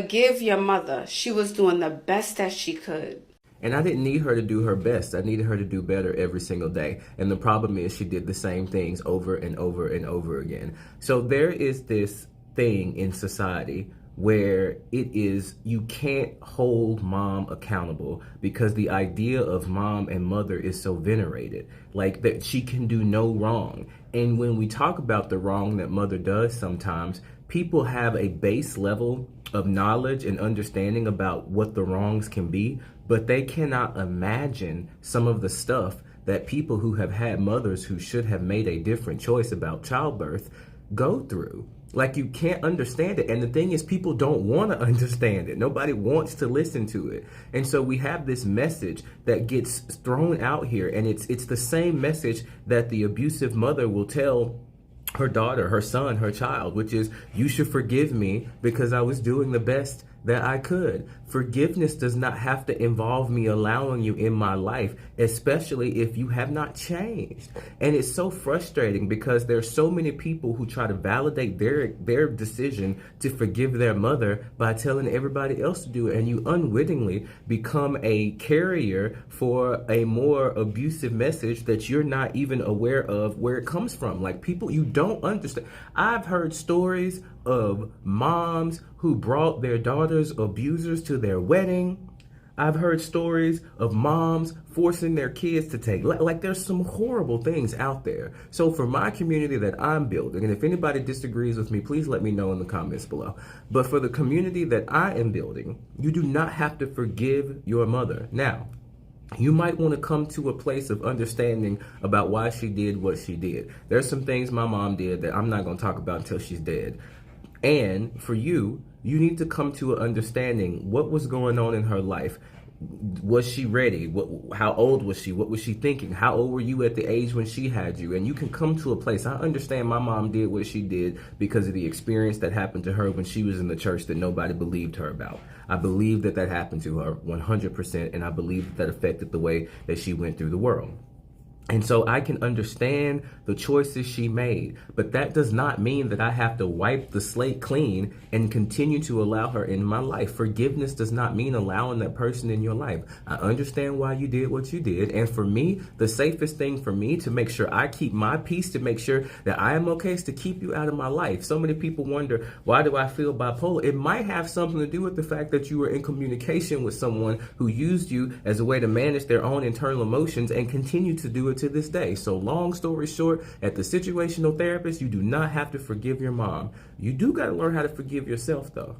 Give your mother. She was doing the best that she could. And I didn't need her to do her best. I needed her to do better every single day. And the problem is she did the same things over and over and over again. So there is this thing in society where it is you can't hold mom accountable because the idea of mom and mother is so venerated, like that she can do no wrong. And when we talk about the wrong that mother does sometimes, people have a base level of knowledge and understanding about what the wrongs can be, but they cannot imagine some of the stuff that people who have had mothers who should have made a different choice about childbirth go through. Like, you can't understand it. And the thing is, people don't want to understand it. Nobody wants to listen to it. And so we have this message that gets thrown out here, and it's the same message that the abusive mother will tell her daughter, her son, her child, which is, you should forgive me because I was doing the best that I could. Forgiveness does not have to involve me allowing you in my life, especially if you have not changed. And it's so frustrating because there's so many people who try to validate their decision to forgive their mother by telling everybody else to do it, and you unwittingly become a carrier for a more abusive message that you're not even aware of where it comes from. Like, people, you don't understand. I've heard stories of moms who brought their daughter's abusers to their wedding. I've heard stories of moms forcing their kids to take, like there's some horrible things out there. So for my community that I'm building, and if anybody disagrees with me, please let me know in the comments below. But for the community that I am building, you do not have to forgive your mother. Now, you might want to come to a place of understanding about why she did what she did. There's some things my mom did that I'm not going to talk about until she's dead. And for you, you need to come to an understanding what was going on in her life. Was she ready? How old was she? What was she thinking? How old were you at the age when she had you? And you can come to a place. I understand my mom did what she did because of the experience that happened to her when she was in the church that nobody believed her about. I believe that happened to her 100%, and I believe that affected the way that she went through the world. And so I can understand the choices she made, but that does not mean that I have to wipe the slate clean and continue to allow her in my life. Forgiveness does not mean allowing that person in your life. I understand why you did what you did. And for me, the safest thing for me to make sure I keep my peace, to make sure that I am okay, is to keep you out of my life. So many people wonder, why do I feel bipolar? It might have something to do with the fact that you were in communication with someone who used you as a way to manage their own internal emotions and continue to do it to this day. So long story short, at the situational therapist, you do not have to forgive your mom. You do got to learn how to forgive yourself, though.